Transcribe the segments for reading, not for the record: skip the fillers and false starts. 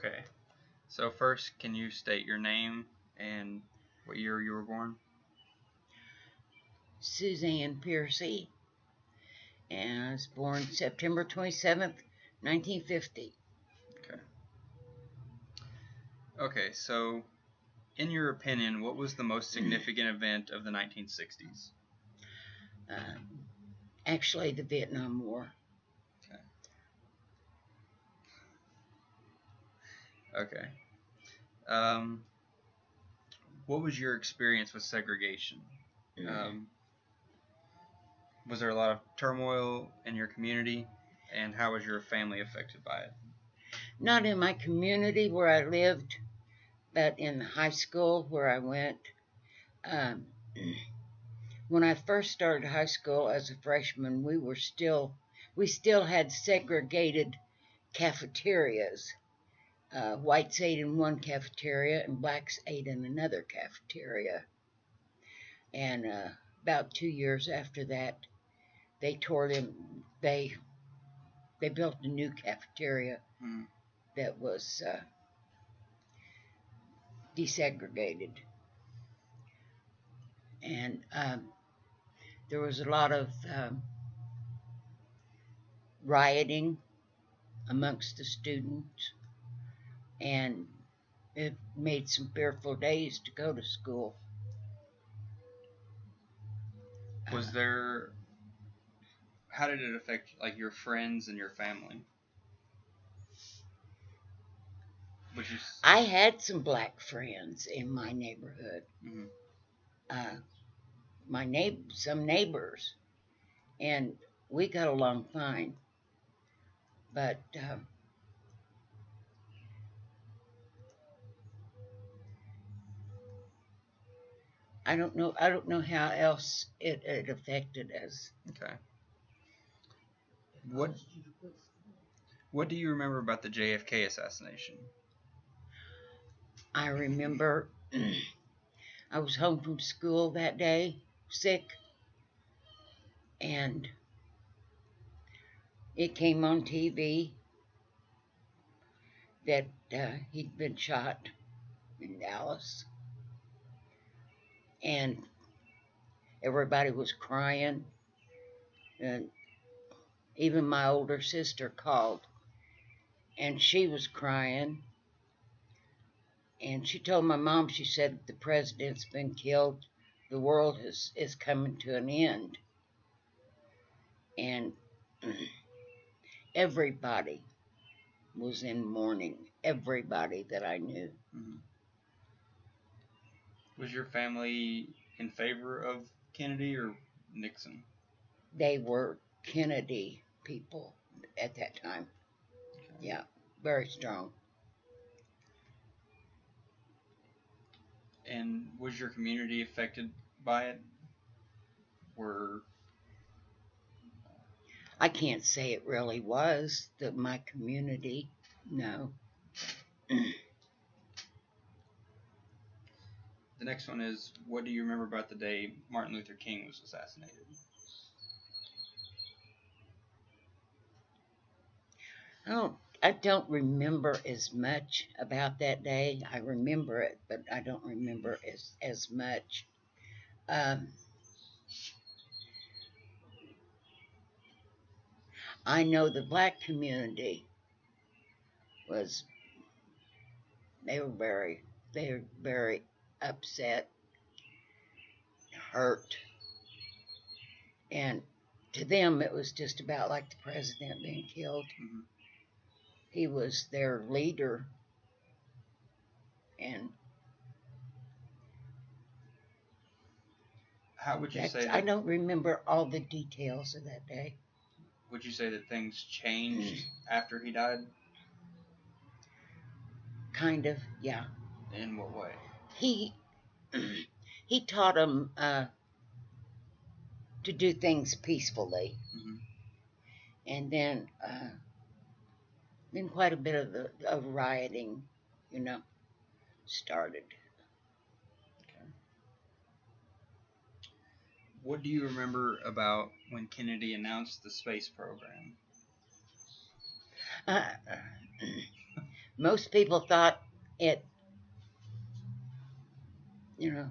Okay. So first, can you state your name and what year you were born? Suzanne Piercy, and I was born September 27th, 1950. Okay. Okay, so in your opinion, what was the most significant event of the 1960s? Actually, the Vietnam War. Okay. What was your experience with segregation? Was there a lot of turmoil in your community, and how was your family affected by it? Not in my community where I lived, but in the high school where I went. When I first started high school as a freshman, we still had segregated cafeterias. Whites ate in one cafeteria and blacks ate in another cafeteria. And about 2 years after that, they built a new cafeteria that was desegregated. And there was a lot of rioting amongst the students, and it made some fearful days to go to school. Was there? How did it affect like your friends and your family? I had some black friends in my neighborhood. Some neighbors, and we got along fine. But I don't know how else it affected us. Okay. What do you remember about the JFK assassination? I remember I was home from school that day, sick, and it came on TV that he'd been shot in Dallas, and everybody was crying, and even my older sister called, and she was crying, and she told my mom, she said, the president's been killed, the world is coming to an end. And everybody was in mourning, everybody that I knew. Was your family in favor of Kennedy or Nixon? They were Kennedy people at that time. Okay. Yeah, very strong. And was your community affected by it? I can't say it really was my community. No. The next one is, what do you remember about the day Martin Luther King was assassinated? I don't remember as much about that day. I remember it, but I don't remember as much. I know the black community they were very upset, hurt, and to them it was just about like the president being killed. He was their leader, and how would you say that? I don't remember all the details of that day. Would you say that things changed after he died? Kind of, yeah. In what way? He taught them to do things peacefully, and then quite a bit of rioting, started. Okay. What do you remember about when Kennedy announced the space program? Most people thought it, you know,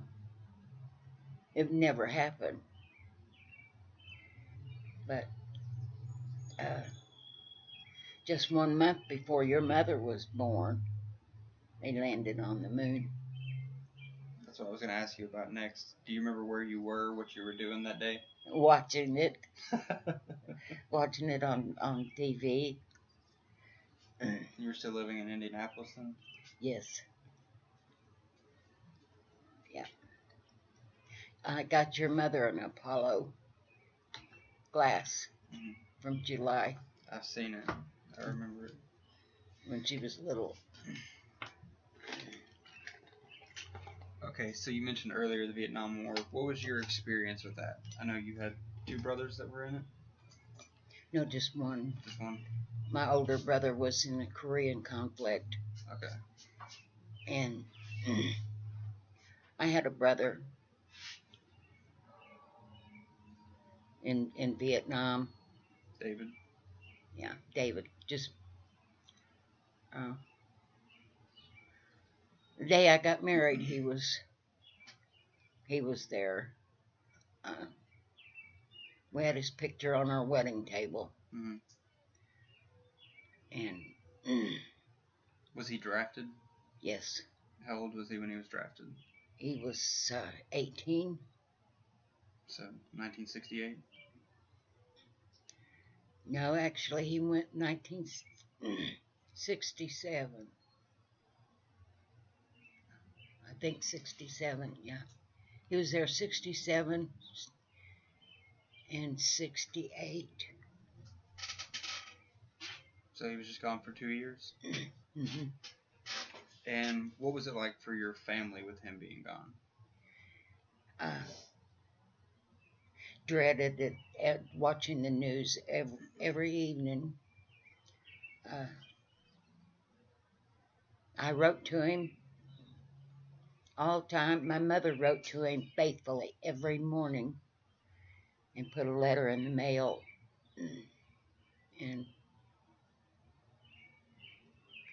it never happened. But uh, just 1 month before your mother was born, they landed on the moon. That's what I was going to ask you about next. Do you remember where you were, what you were doing that day? Watching it, watching it on TV. You were still living in Indianapolis then? Yes. Yeah. I got your mother an Apollo glass from July I've seen it. I remember it. when she was little. Okay, so you mentioned earlier the Vietnam War. What was your experience with that? I know you had 2 brothers that were in it. No, just one. Just one? My older brother was in the Korean conflict. Okay. And I had a brother in Vietnam. David? Yeah, David. Just the day I got married, he was there. We had his picture on our wedding table. Mm-hmm. And was he drafted? Yes. How old was he when he was drafted? He was 18. So 1968? No, actually, he went 1967. I think 67, yeah. He was there 67 and 68. So he was just gone for 2 years? Mm-hmm. And what was it like for your family with him being gone? Dreaded it, watching the news every evening. I wrote to him all the time. My mother wrote to him faithfully every morning and put a letter in the mail. And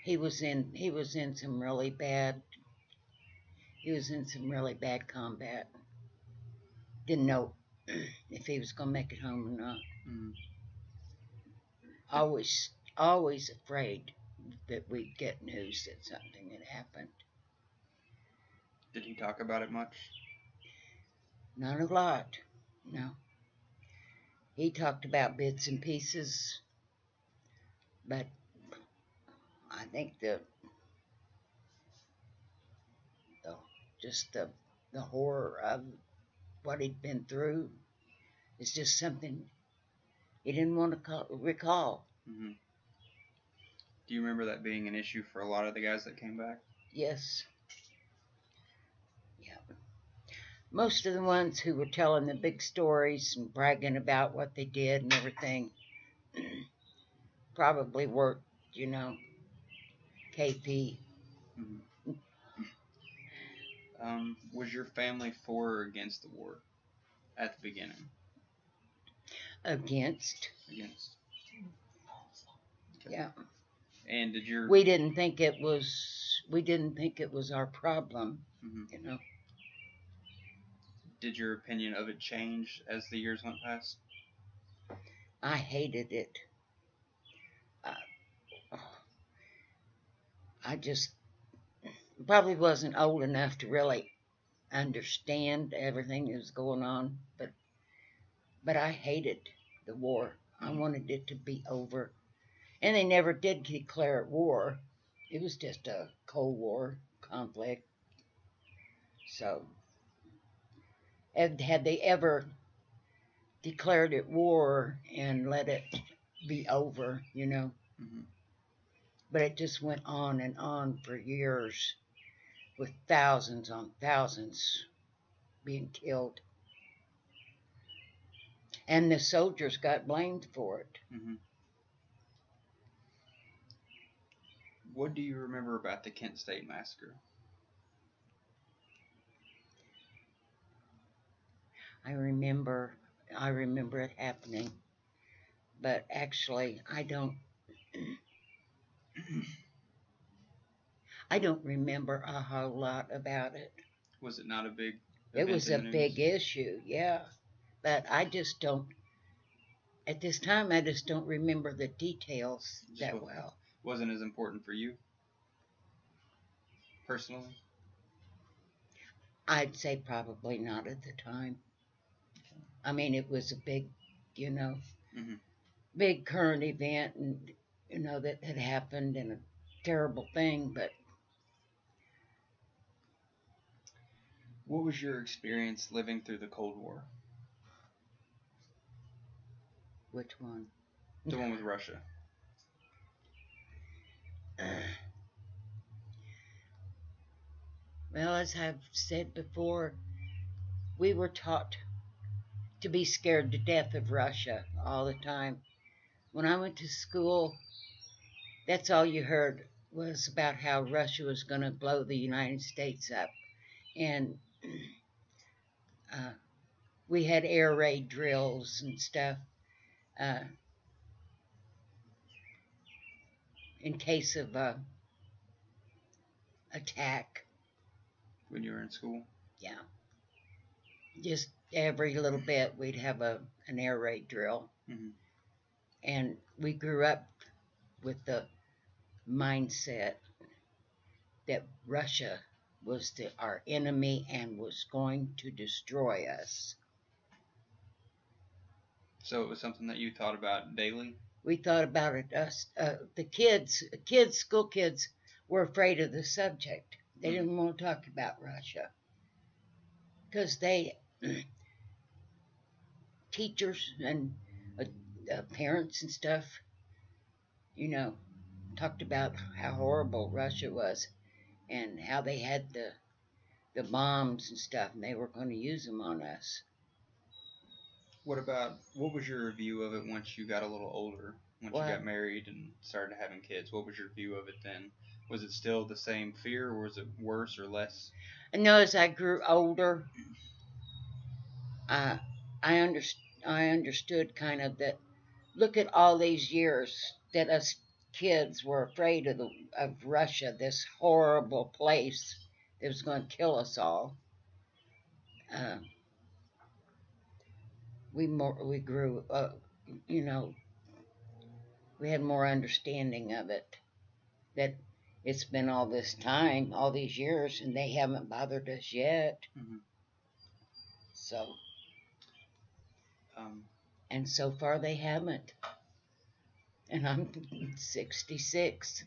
he was in some really bad combat. Didn't know if he was going to make it home or not. Mm-hmm. Always afraid that we'd get news that something had happened. Did he talk about it much? Not a lot, no. He talked about bits and pieces, but I think the horror of what he'd been through is just something he didn't want to recall. Mm-hmm. Do you remember that being an issue for a lot of the guys that came back? Yes. Yeah. Most of the ones who were telling the big stories and bragging about what they did and everything probably worked, KP. Mm-hmm. Was your family for or against the war at the beginning? Against. Against. Okay. Yeah. And did your... We didn't think it was our problem, mm-hmm. Did your opinion of it change as the years went past? I hated it. I just probably wasn't old enough to really understand everything that was going on, but I hated the war. I wanted it to be over. And they never did declare it war. It was just a Cold War conflict. So, had they ever declared it war and let it be over, Mm-hmm. But it just went on and on for years with thousands on thousands being killed. And the soldiers got blamed for it. Mm-hmm. What do you remember about the Kent State Massacre? I remember it happening, but actually I don't I don't remember a whole lot about it. Was it not a big It event was in a the news? big issue, yeah. But I just don't, at this time, I just don't remember the details that well. Wasn't as important for you, personally? I'd say probably not at the time. I mean, it was a big, you know, Mhm. big current event, and that had happened, and a terrible thing. But What was your experience living through the Cold War? which one? The one with Russia. Well, as I've said before, we were taught to be scared to death of Russia all the time. When I went to school, that's all you heard was about how Russia was going to blow the United States up. And uh, we had air raid drills and stuff uh, in case of attack. When you were in school? Yeah. Just every little bit we'd have an air raid drill. Mhm. And we grew up with the mindset that Russia was our enemy and was going to destroy us. So it was something that you thought about daily? We thought about it. School kids were afraid of the subject. They didn't want to talk about Russia because teachers and parents and stuff, talked about how horrible Russia was and how they had the bombs and stuff, and they were going to use them on us. What was your view of it once you got a little older? Once you got married and started having kids, what was your view of it then? Was it still the same fear, or was it worse or less? I know as I grew older, I understood kind of that. Look at all these years that us kids were afraid of Russia, this horrible place that was going to kill us all. We grew up, we had more understanding of it. That it's been all this time, all these years, and they haven't bothered us yet. Mm-hmm. So, and so far they haven't. And I'm 66.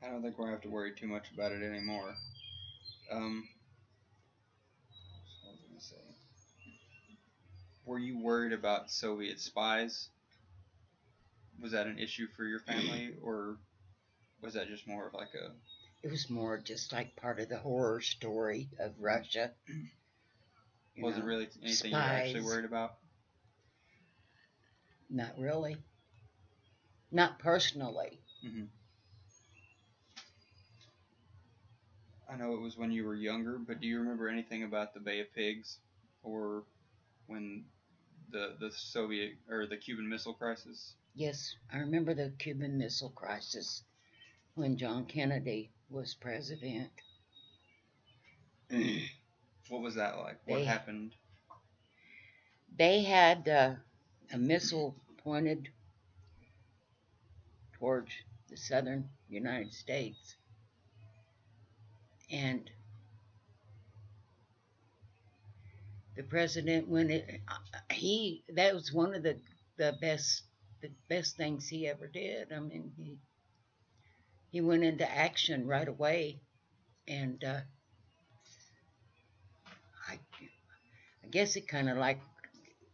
I don't think we're going to have to worry too much about it anymore. What was I going to say? Were you worried about Soviet spies? Was that an issue for your family, or was that just more of like a... It was more just like part of the horror story of Russia. Was it really anything you were actually worried about? Not really. Not personally. Mm-hmm. I know it was when you were younger, but do you remember anything about the Bay of Pigs, or when the Soviet or the Cuban Missile Crisis? Yes, I remember the Cuban Missile Crisis when John Kennedy was president. What was that like? What happened? They had a missile pointed towards the southern United States, and the president, that was one of the best things he ever did. I mean, he went into action right away, and I guess it kind of like,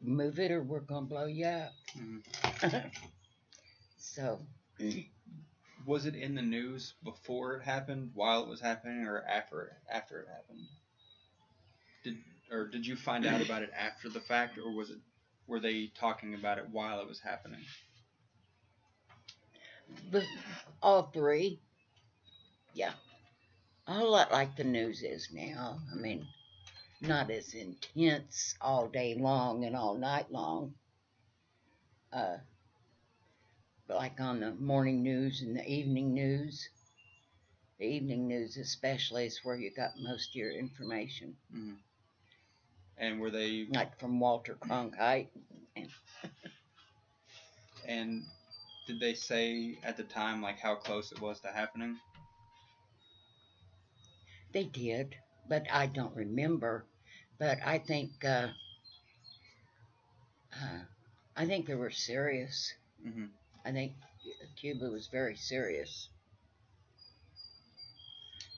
move it or we're gonna blow you up. Mm-hmm. So, was it in the news before it happened, while it was happening, or after it happened? Did you find out about it after the fact, or were they talking about it while it was happening? All three. Yeah. A whole lot like the news is now. I mean, not as intense all day long and all night long. But like on the morning news and the evening news, The evening news especially is where you got most of your information. Mm-hmm. And were they... Like from Walter Cronkite. And did they say at the time, like, how close it was to happening? They did, but I don't remember. But I think they were serious. Mm-hmm. I think Cuba was very serious.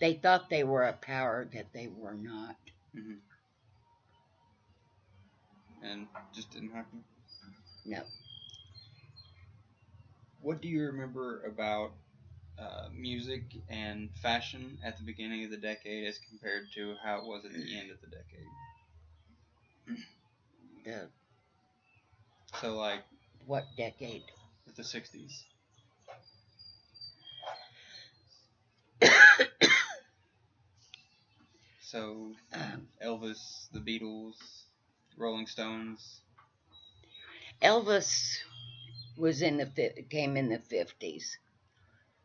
They thought they were a power that they were not. Mm-hmm. And just didn't happen? No. What do you remember about music and fashion at the beginning of the decade as compared to how it was at the end of the decade? So, like... What decade? The 60s. So, Elvis, the Beatles, Rolling Stones. Elvis was came in the 50s,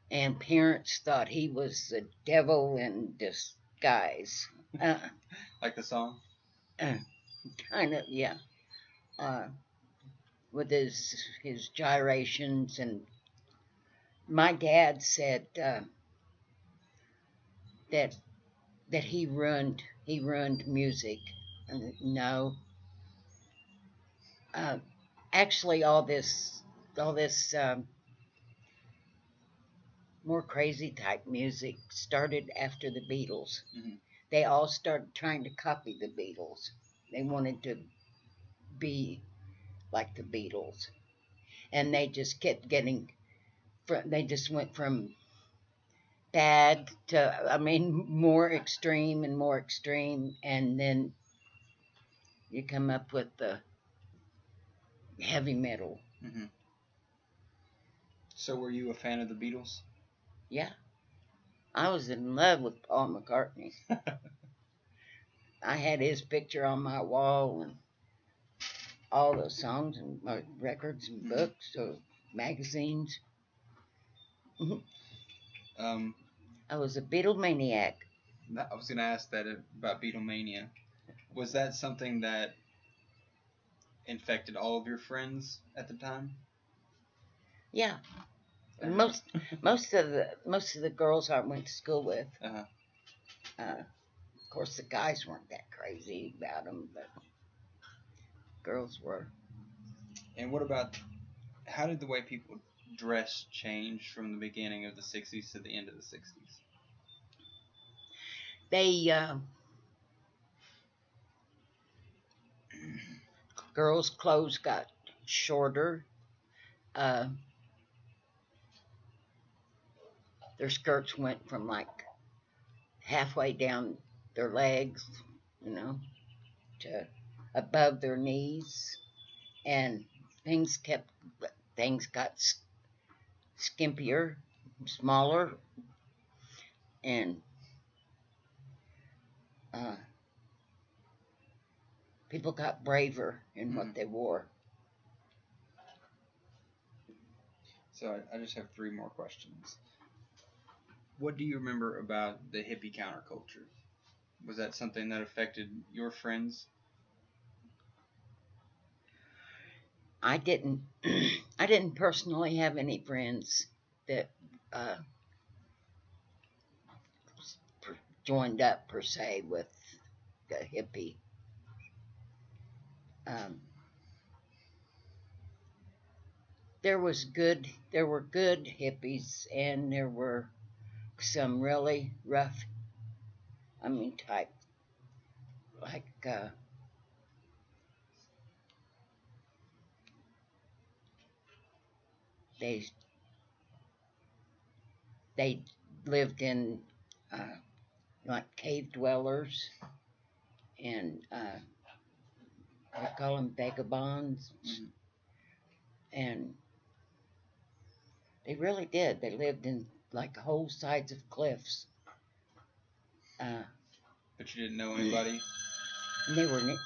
and parents thought he was the devil in disguise. Like the song? Kind of, yeah. With his gyrations, and my dad said that he ruined music. No. Actually, all this more crazy type music started after the Beatles. Mm-hmm. They all started trying to copy the Beatles. They wanted to be like the Beatles, and they just kept getting. They just went from bad to, more extreme and more extreme, and then you come up with the heavy metal. Mm-hmm. So were you a fan of the Beatles? Yeah. I was in love with Paul McCartney. I had his picture on my wall, and all the songs and records and books or magazines. I was a Beatlemaniac. I was going to ask that about Beatlemania. Was that something that infected all of your friends at the time? Yeah. Most of the girls I went to school with. Of course, the guys weren't that crazy about them, but girls were. And what about, how did the way people dress change from the beginning of the 60s to the end of the 60s? Girls' clothes got shorter. Their skirts went from like halfway down their legs, to above their knees, and things got skimpier, smaller, and people got braver in what they wore. So I just have 3 more questions. What do you remember about the hippie counterculture? Was that something that affected your friends? I didn't personally have any friends that joined up per se with the hippie. There were good hippies, and there were some really rough, type, like they lived in like cave dwellers, and I call them vagabonds. Mm-hmm. And they really did. They lived in like whole sides of cliffs. But you didn't know anybody? And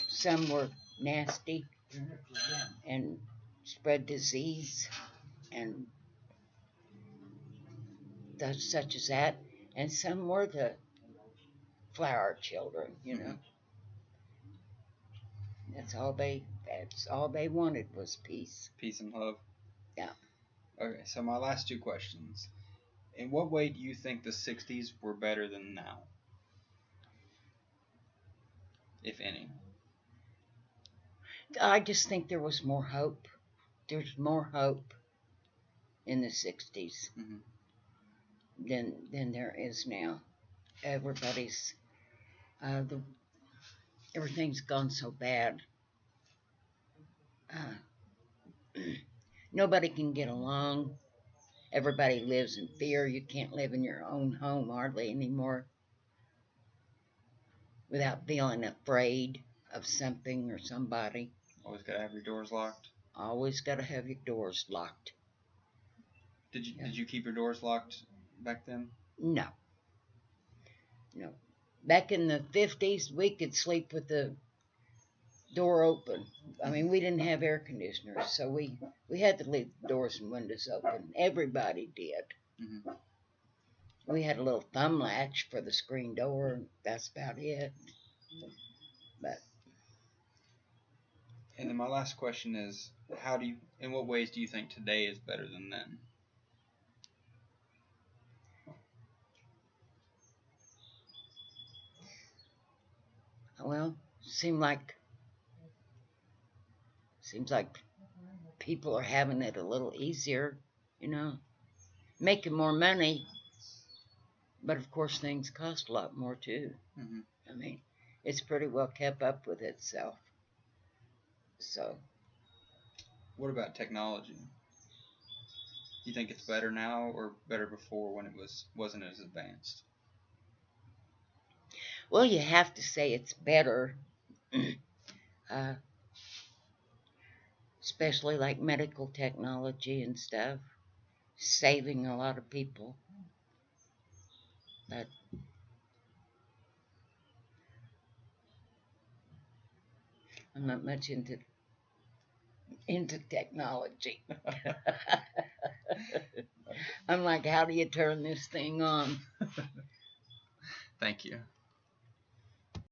some were nasty and spread disease, and such as that, and some were the flower children, you know. That's all they wanted was peace. Peace and love. Yeah. Okay, so my last two questions. In what way do you think the 60s were better than now? If any. I just think there was more hope. There's more hope in the 60s than there is now. Everybody's everything's gone so bad. Nobody can get along. Everybody lives in fear. You can't live in your own home hardly anymore without feeling afraid of something or somebody. Always gotta have your doors locked. Always gotta have your doors locked. Did you keep your doors locked back then? No. Back in the 50s, we could sleep with the door open. I mean, we didn't have air conditioners, so we had to leave the doors and windows open. Everybody did. Mm-hmm. We had a little thumb latch for the screen door, and that's about it. And then my last question is, in what ways do you think today is better than then? Well, seems like people are having it a little easier, you know, making more money. But of course, things cost a lot more too. Mm-hmm. I mean, it's pretty well kept up with itself. So, what about technology? You think it's better now or better before when it wasn't as advanced? Well, you have to say it's better, especially like medical technology and stuff, saving a lot of people. But I'm not much into technology. I'm like, how do you turn this thing on? Thank you.